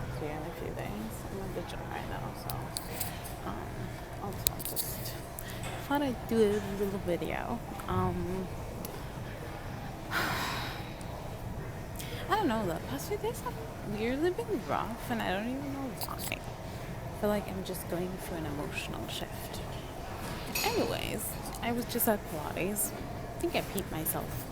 talk to you in a few days. I'm at the gym right now, so also just thought I'd do a little video. I don't know, the past few days have weirdly been rough, and I don't even know why. I feel like I'm just going through an emotional shift. Anyways, I was just at Pilates. I think I peed myself.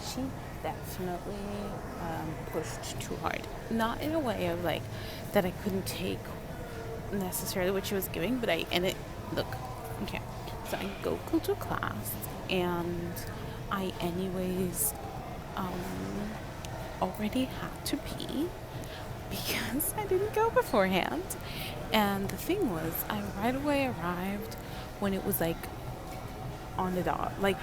She definitely pushed too hard. Not in a way of like that I couldn't take necessarily what she was giving, but look, okay. So I go to class, and I anyways already had to pee because I didn't go beforehand. And the thing was, I right away arrived when it was like on the dot. Like,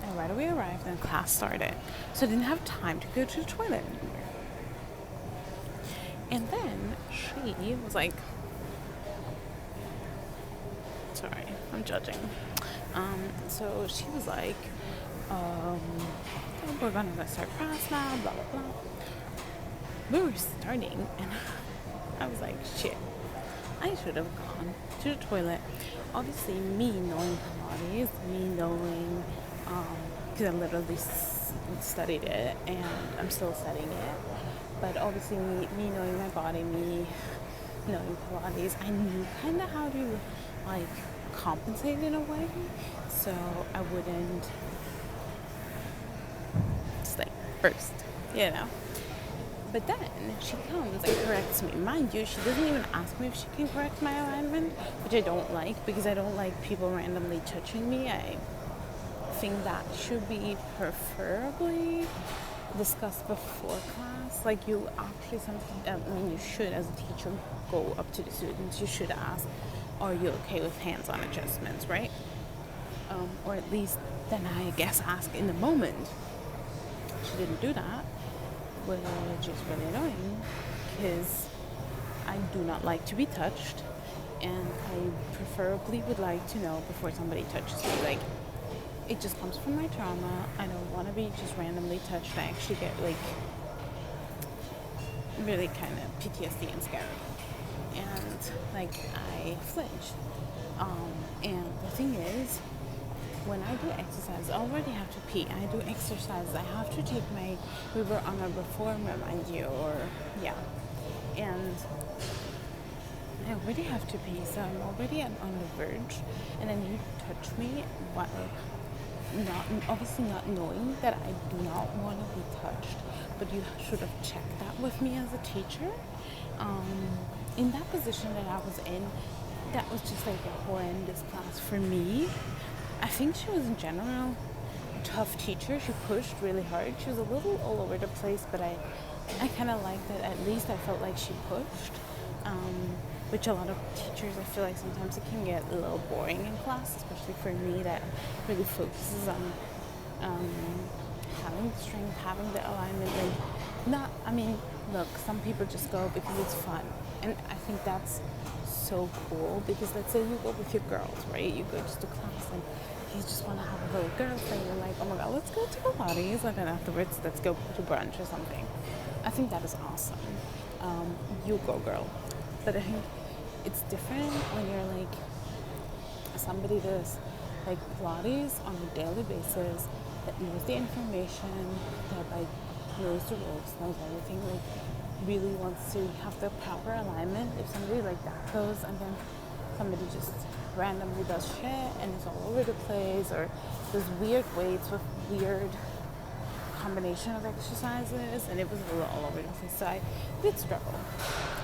I right away arrived and class started. So I didn't have time to go to the toilet anymore. And then she was like, sorry, I'm judging. So she was like, we're gonna start class now, blah, blah, blah. We were starting, and I was like, shit, I should have gone to the toilet. Obviously, me knowing Pilates, me knowing, because I literally studied it, and I'm still studying it, but obviously me knowing my body, me knowing Pilates, I knew kind of how to, like, compensate in a way, so I wouldn't just, like, burst, you know? But then she comes and corrects me. Mind you, she doesn't even ask me if she can correct my alignment, which I don't like because I don't like people randomly touching me. I think that should be preferably discussed before class. Like, you actually, you should, as a teacher, go up to the students. You should ask, are you okay with hands-on adjustments, right? Or at least then I guess ask in the moment. She didn't do that, which is really annoying because I do not like to be touched, and I preferably would like to know before somebody touches me. Like, it just comes from my trauma. I don't want to be just randomly touched. I actually get like really kind of PTSD and scared, and like I flinch. And the thing is, when I do exercise, I already have to pee. I do exercise. I have to take my, we were on a reformer, mind you, and I already have to pee, so I'm already on the verge, and then you touch me while obviously not knowing that I do not want to be touched, but you should have checked that with me as a teacher. In that position that I was in, that was just like a horrendous class for me. I think she was in general a tough teacher. She pushed really hard. She was a little all over the place, but I kind of liked that at least I felt like she pushed, which a lot of teachers, I feel like sometimes it can get a little boring in class, especially for me that really focuses on having the strength, having the alignment. Look, some people just go because it's fun, and I think that's so cool, because let's say you go with your girls, right? You go just to class and you just want to have a little girl thing. You're like, oh my god, let's go to Pilates, and then afterwards let's go to brunch or something. I think that is awesome. You go, girl. But I think it's different when you're like somebody that's like Pilates on a daily basis, that knows the information, that like knows the ropes, knows everything, like really wants to have the proper alignment. If somebody like that goes and then somebody just randomly does shit and is all over the place, or does weird weights with weird combination of exercises, and it was a little all over the place, so I did struggle.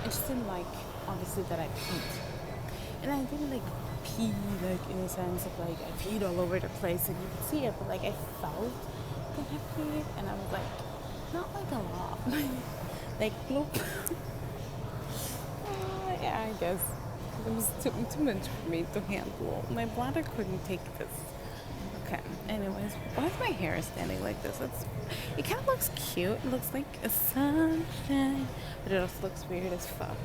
I just didn't like, obviously, that I peed. And I didn't like pee like in a sense of like I peed all over the place and you could see it, but like I felt that I peed, and I was like, not like a lot. Like, bloop. Yeah, I guess it was too much for me to handle. My bladder couldn't take this. Okay, anyways, why is my hair standing like this? It kind of looks cute. It looks like a sunshine, but it also looks weird as fuck.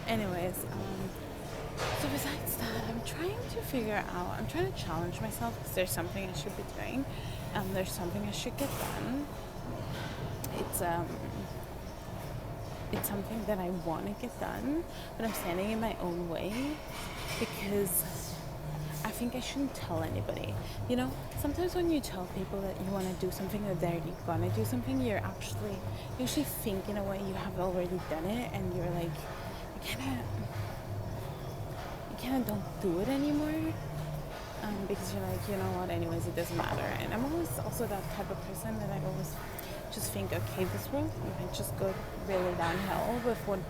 Anyways, so besides that, I'm trying to challenge myself, because there's something I should be doing. There's something I should get done. It's, it's something that I want to get done, but I'm standing in my own way because I think I shouldn't tell anybody. You know, sometimes when you tell people that you want to do something or that you're gonna do something, you actually think in a way you have already done it, and you're like, you kind of don't do it anymore. Because you're like, you know what, anyways, it doesn't matter. And I'm always also that type of person that I always just think, okay, this world might just go really downhill with what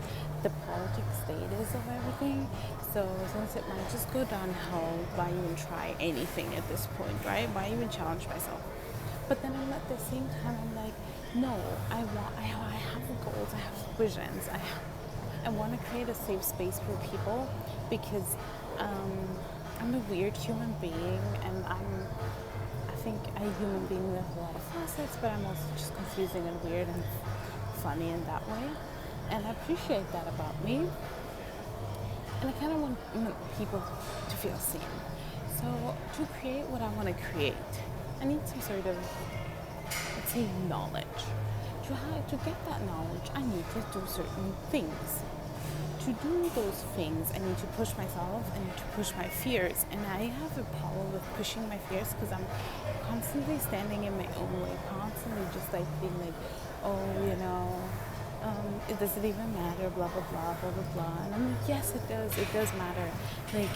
the politics status of everything. So since it might just go downhill, why even try anything at this point, right? Why even challenge myself? But then I'm at the same time, I'm like, no, I have goals, I have visions, I want to create a safe space for people because I'm a weird human being, and I think a human being with a lot of facets, but I'm also just confusing and weird and funny in that way. And I appreciate that about me. And I kind of want people to feel seen. So to create what I want to create, I need some sort of, let's say, knowledge. To get that knowledge, I need to do certain things. To do those things, I need to push myself, I need to push my fears. And I have a problem with pushing my fears because I'm constantly standing in my own way, constantly just like being like, oh, you know, it doesn't even matter, blah, blah, blah, blah, blah, blah. And I'm like, yes, it does matter. Like,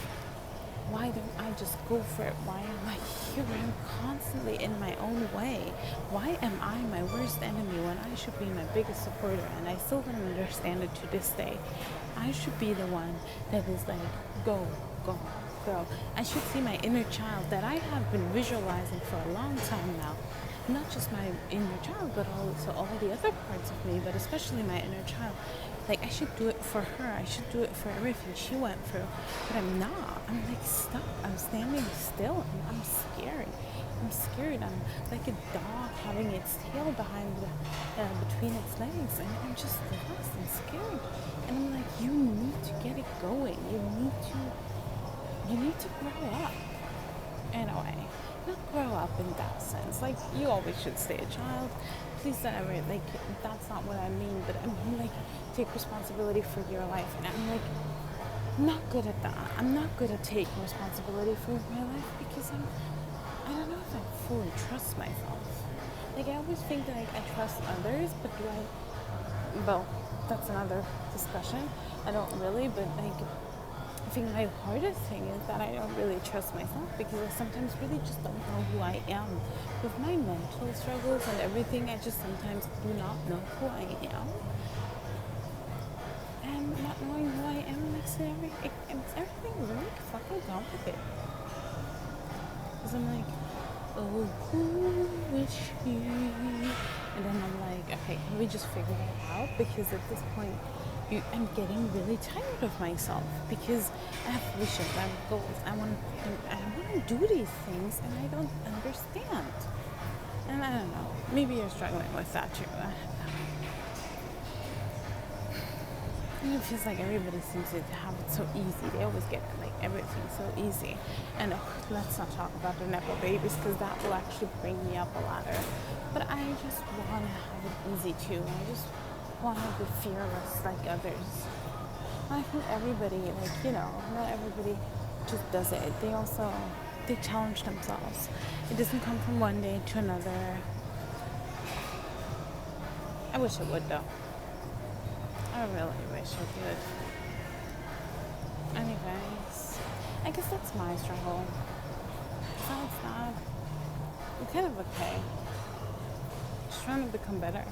why don't I just go for it? Why am I here? I'm constantly in my own way. Why am I my worst enemy when I should be my biggest supporter? And I still don't understand it to this day. I should be the one that is like, go, go, go. I should see my inner child that I have been visualizing for a long time now. Not just my inner child, but also all the other parts of me, but especially my inner child. Like, I should do it for her. I should do it for everything she went through. But I'm not. I'm like stuck. I'm standing still, and I'm scared. I'm scared. I'm like a dog having its tail between its legs, and I'm just lost and scared. And I'm like, you need to get it going. You need to grow up. In a way. Not grow up in that sense. Like, you always should stay a child. Please don't ever, like, that's not what I mean. But I mean, like, take responsibility for your life. And I'm like, not good at that. I'm not good at taking responsibility for my life because I don't know if I fully trust myself. Like, I always think that I trust others, but do I, well, that's another discussion. I don't really, but like, I think my hardest thing is that I don't really trust myself because I sometimes really just don't know who I am. With my mental struggles and everything, I just sometimes do not know who I am. And not knowing who I am makes everything really fucking complicated. Because I'm like, oh, who is she? And then I'm like, okay, can we just figure it out? Because at this point, I'm getting really tired of myself because I have visions, I have goals, I want to do these things, and I don't understand. And I don't know, maybe you're struggling with that too. And it feels like everybody seems to have it so easy. They always get like everything so easy. And let's not talk about the Nepo babies because that will actually bring me up a ladder. But I just want to have it easy too. I just want to be fearless like others. I think everybody, like, you know, not everybody just does it. They challenge themselves. It doesn't come from one day to another. I wish it would though. I really wish it would. Anyways, I guess that's my struggle. Besides that, I'm kind of okay. Just trying to become better.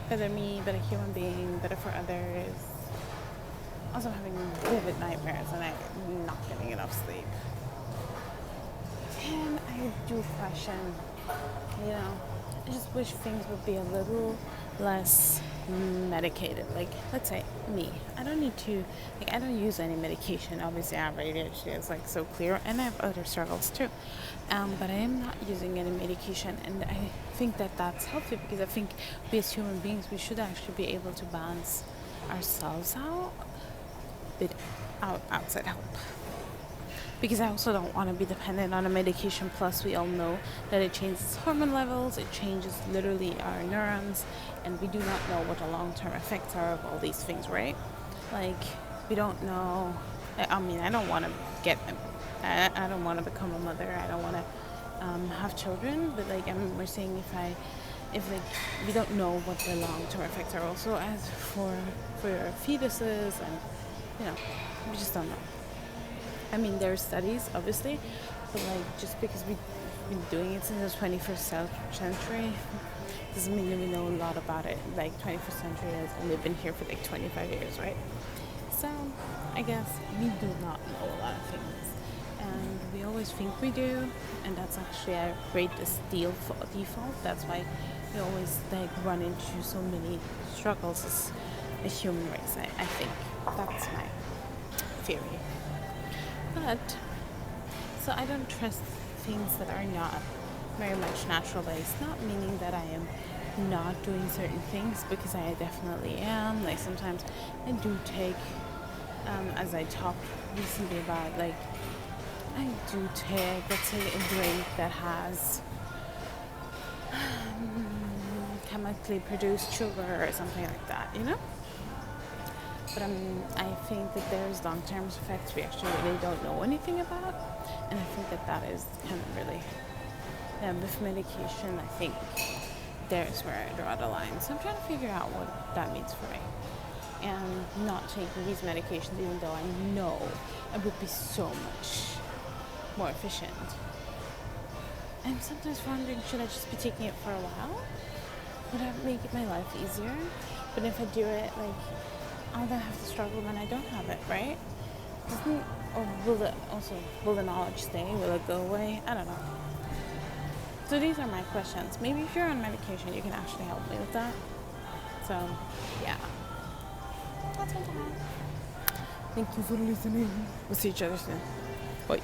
Better me, better human being, better for others. Also having vivid nightmares and I'm not getting enough sleep. And I do question, you know, I just wish things would be a little less medicated. Like, let's say me, I don't need to, like, I don't use any medication. Obviously I have ADHD, it's like so clear, and I have other struggles too, but I am not using any medication, and I think that that's healthy because I think we as human beings, we should actually be able to balance ourselves out with outside help, because I also don't want to be dependent on a medication. Plus, we all know that it changes hormone levels, it changes literally our neurons, and we do not know what the long-term effects are of all these things, right? Like, we don't know. I mean, I don't want to get, I don't want to become a mother. I don't want to have children, but like we're saying, if like we don't know what the long-term effects are also as for fetuses, and we just don't know. I mean, there are studies obviously, but like just because we've been doing it since the 21st century doesn't mean that we know a lot about it. Like 21st century has only been here for like 25 years, right? So I guess we do not know a lot of things, and we always think we do, and that's actually a great default. That's why we always like run into so many struggles as a human race. I think that's my theory. But so I don't trust things that are not very much natural based. Not meaning that I am not doing certain things, because I definitely am. Like sometimes I do take, as I talked recently about, like I do take, let's say, a drink that has chemically produced sugar or something like that, But I think that there's long-term effects we actually really don't know anything about, and I think that is kind of really, with medication, I think there's where I draw the line. So I'm trying to figure out what that means for me, and not taking these medications, even though I know I would be so much more efficient. I'm sometimes wondering, should I just be taking it for a while? Would that make my life easier? But if I do it, like, I'll then have to struggle when I don't have it, right? Or will the knowledge stay? Will it go away? I don't know. So these are my questions. Maybe if you're on medication, you can actually help me with that. So, yeah. That's all I have. Thank you for listening. We'll see each other soon. Bye.